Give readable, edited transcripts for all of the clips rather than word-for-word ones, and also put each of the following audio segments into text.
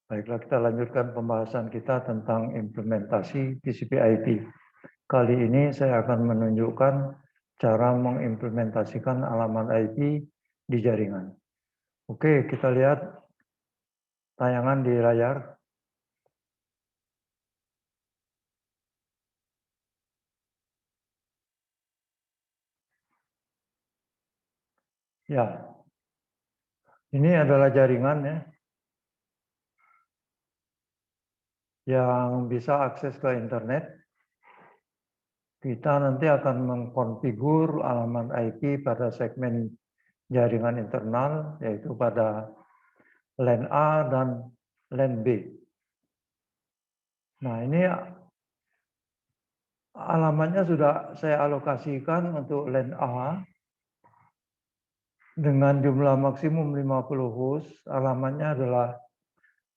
Baiklah, kita lanjutkan pembahasan kita tentang implementasi TCP/IP. Kali ini saya akan menunjukkan cara mengimplementasikan alamat IP di jaringan. Oke, kita lihat tayangan di layar. Ya, ini adalah jaringan ya, yang bisa akses ke internet. Kita nanti akan mengkonfigur alamat IP pada segmen jaringan internal, yaitu pada LAN A dan LAN B. Nah, ini alamatnya sudah saya alokasikan untuk LAN A dengan jumlah maksimum 50 host. Alamatnya adalah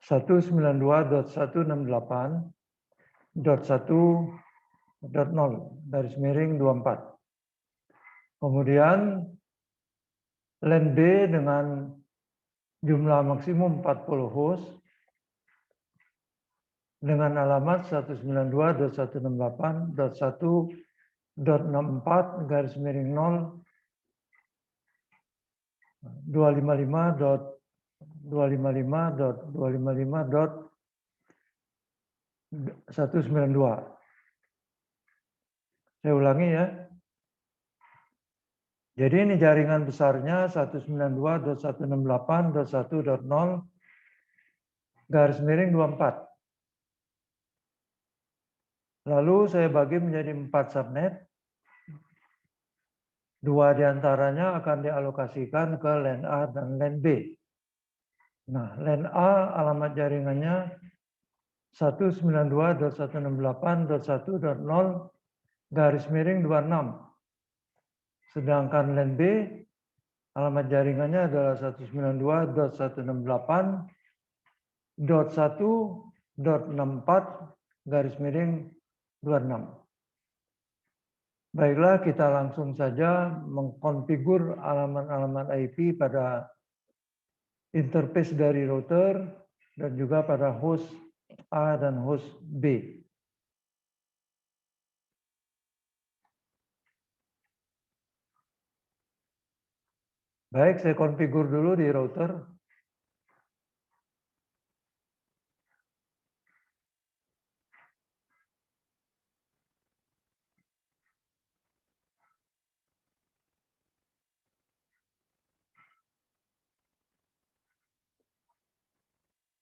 192.168.1.0/24. Kemudian LAN B dengan jumlah maksimum 40 host dengan alamat 192.168.255.255.255.192. Saya ulangi ya. Jadi ini jaringan besarnya 192.168.1.0/24. Lalu saya bagi menjadi 4 subnet. 2 diantaranya akan dialokasikan ke LAN A dan LAN B. Nah, LAN A alamat jaringannya 192.168.1.0/26. Sedangkan LAN B alamat jaringannya adalah 192.168.1.64/26. Baiklah, kita langsung saja mengkonfigur alamat-alamat IP pada interface dari router dan juga pada host A dan host B. Baik, saya konfigur dulu di router.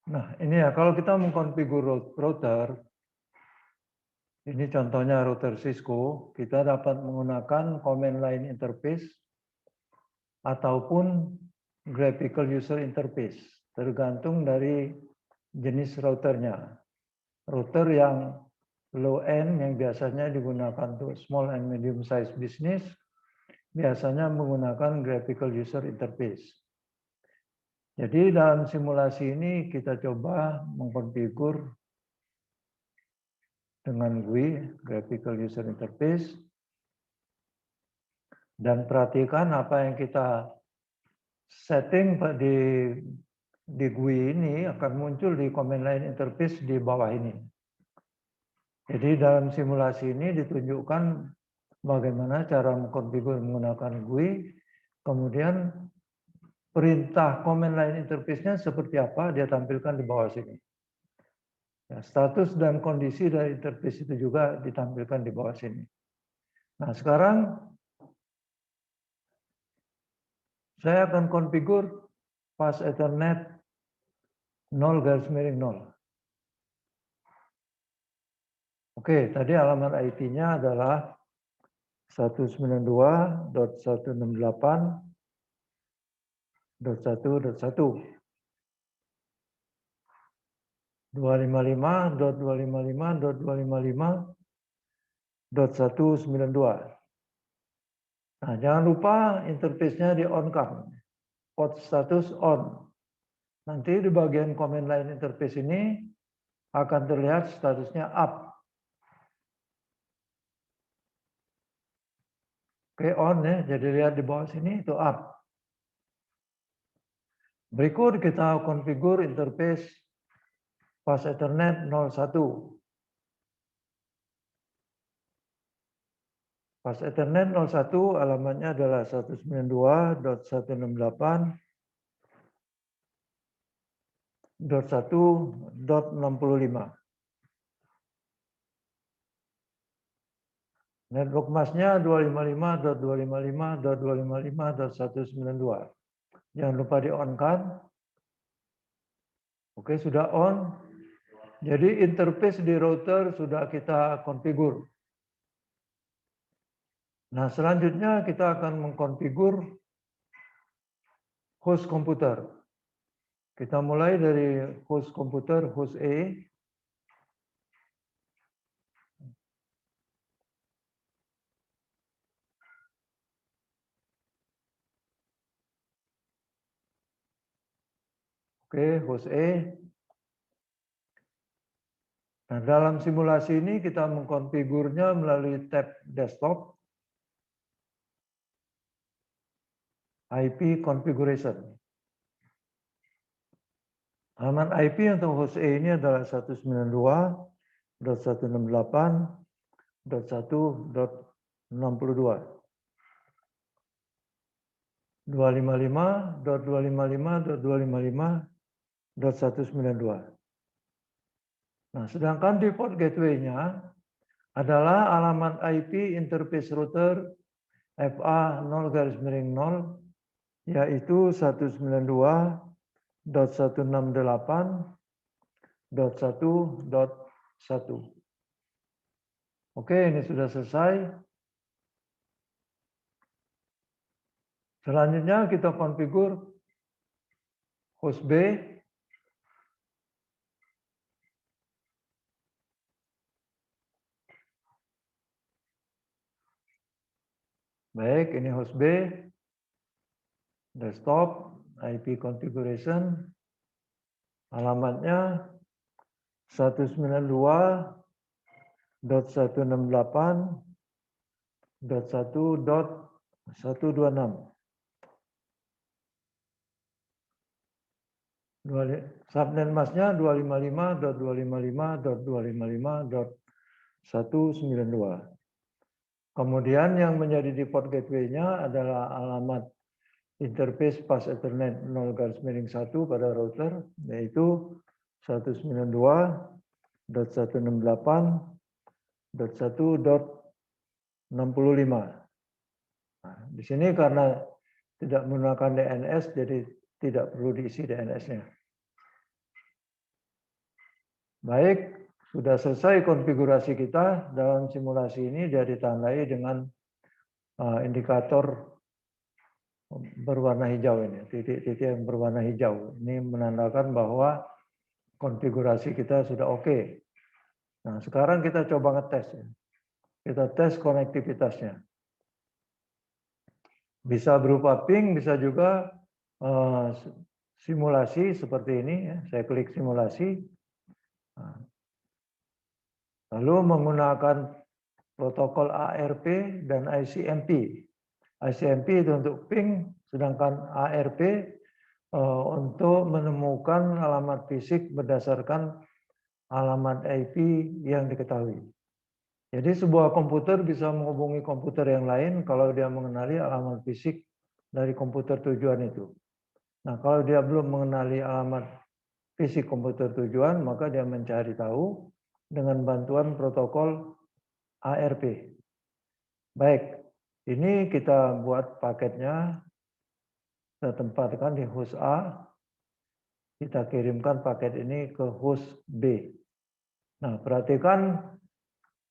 Nah, ini ya, kalau kita mengkonfigur router, ini contohnya router Cisco, kita dapat menggunakan command line interface ataupun graphical user interface, tergantung dari jenis routernya. Router yang low end yang biasanya digunakan untuk small and medium size business, biasanya menggunakan graphical user interface. Jadi dalam simulasi ini kita coba mengkonfigur dengan GUI, Graphical User Interface, dan perhatikan apa yang kita setting di GUI ini akan muncul di command line interface di bawah ini. Jadi dalam simulasi ini ditunjukkan bagaimana cara mengkonfigur menggunakan GUI, kemudian perintah command line interface-nya seperti apa dia tampilkan di bawah sini. Ya, status dan kondisi dari interface itu juga ditampilkan di bawah sini. Nah, sekarang saya akan konfigur pas Ethernet 0/0. Oke, tadi alamat IP-nya adalah 192.168.1.1. 255.255.255.192. Nah, jangan lupa interface-nya di-on-kan. Port status on. Nanti di bagian command line interface ini akan terlihat statusnya up. Oke, on ya. Jadi lihat di bawah sini itu up. Berikut kita konfigur interface pas Ethernet 01. Pas Ethernet 01 alamatnya adalah 192.168.1.65. Network masnya 255.255.255.192. Jangan lupa di-on-kan. Oke, sudah on. Jadi interface di router sudah kita konfigur. Nah, selanjutnya kita akan mengkonfigur host komputer. Kita mulai dari host komputer, host E. Oke, host E. Nah, dalam simulasi ini kita mengkonfigurnya melalui tab desktop, IP configuration. Alamat IP untuk host E ini adalah 192.168.1.62. 255.255.255.192. Nah, sedangkan default gateway-nya adalah alamat IP interface router FA 0/0 yaitu 192.168.1.1. Oke, ini sudah selesai. Selanjutnya kita konfigur host B. Baik, ini host B. Desktop, IP configuration. Alamatnya 192.168.1.126. Subnet masnya 255.255.255.192. Kemudian yang menjadi default gateway-nya adalah alamat interface pas Ethernet 0/1 pada router, yaitu 192.168.1.65. Nah, di sini karena tidak menggunakan DNS, jadi tidak perlu diisi DNS-nya. Baik, sudah selesai konfigurasi kita. Dalam simulasi ini dia ditandai dengan indikator berwarna hijau ini, titik-titik yang berwarna hijau. Ini menandakan bahwa konfigurasi kita sudah oke. Nah, sekarang kita coba ngetes. Kita tes konektivitasnya. Bisa berupa ping, bisa juga simulasi seperti ini. Saya klik simulasi. Lalu menggunakan protokol ARP dan ICMP. ICMP itu untuk ping, sedangkan ARP untuk menemukan alamat fisik berdasarkan alamat IP yang diketahui. Jadi sebuah komputer bisa menghubungi komputer yang lain kalau dia mengenali alamat fisik dari komputer tujuan itu. Nah, kalau dia belum mengenali alamat fisik komputer tujuan, maka dia mencari tahu dengan bantuan protokol ARP. Baik, ini kita buat paketnya, kita tempatkan di host A, kita kirimkan paket ini ke host B. Nah, perhatikan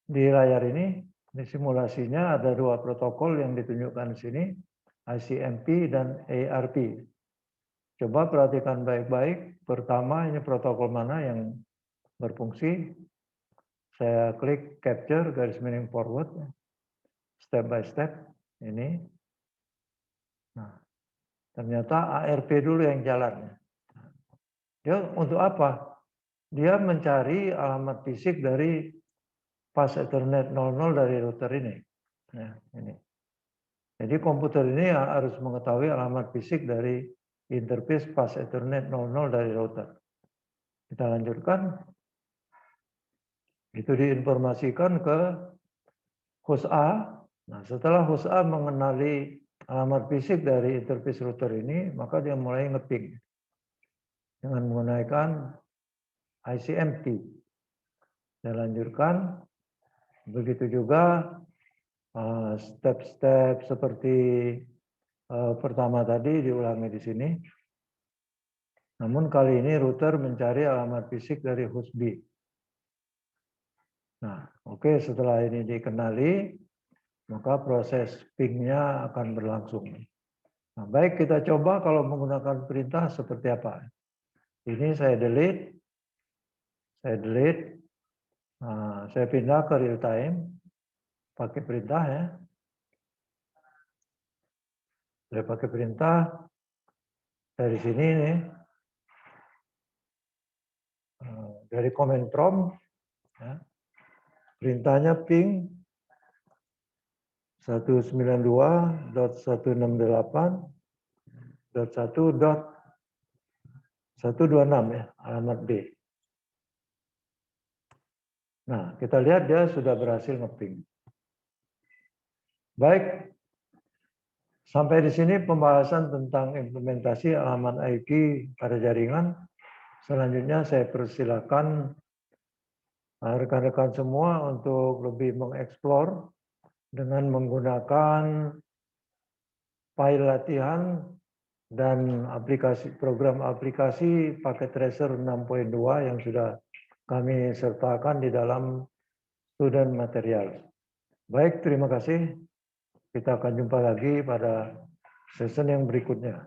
di layar ini, di simulasinya ada dua protokol yang ditunjukkan di sini, ICMP dan ARP. Coba perhatikan baik-baik. Pertama, ini protokol mana yang berfungsi. Saya klik capture, garis miring forward, step by step, ini. Nah, ternyata ARP dulu yang jalan. Dia untuk apa? Dia mencari alamat fisik dari pas Ethernet 00 dari router ini. Nah, ini. Jadi komputer ini harus mengetahui alamat fisik dari interface pas Ethernet 00 dari router. Kita lanjutkan. Itu diinformasikan ke host A. Nah, setelah host A mengenali alamat fisik dari interface router ini, maka dia mulai nge-ping dengan menggunakan ICMP. Saya lanjutkan. Begitu juga step-step seperti pertama tadi diulangi di sini. Namun kali ini router mencari alamat fisik dari host B. Nah, oke, setelah ini dikenali, maka proses ping-nya akan berlangsung. Nah, baik, kita coba kalau menggunakan perintah seperti apa. Ini saya delete. Nah, saya pindah ke real time pakai perintah ya. Saya pakai perintah dari sini nih. Dari command prompt ya. Perintahnya ping 192.168.1.126 ya, alamat B. Nah, kita lihat dia sudah berhasil nge-ping. Baik, sampai di sini pembahasan tentang implementasi alamat IP pada jaringan. Selanjutnya saya persilakan rekan-rekan semua untuk lebih mengeksplor dengan menggunakan file latihan dan program aplikasi paket tracer 6.2 yang sudah kami sertakan di dalam student material. Baik, terima kasih. Kita akan jumpa lagi pada session yang berikutnya.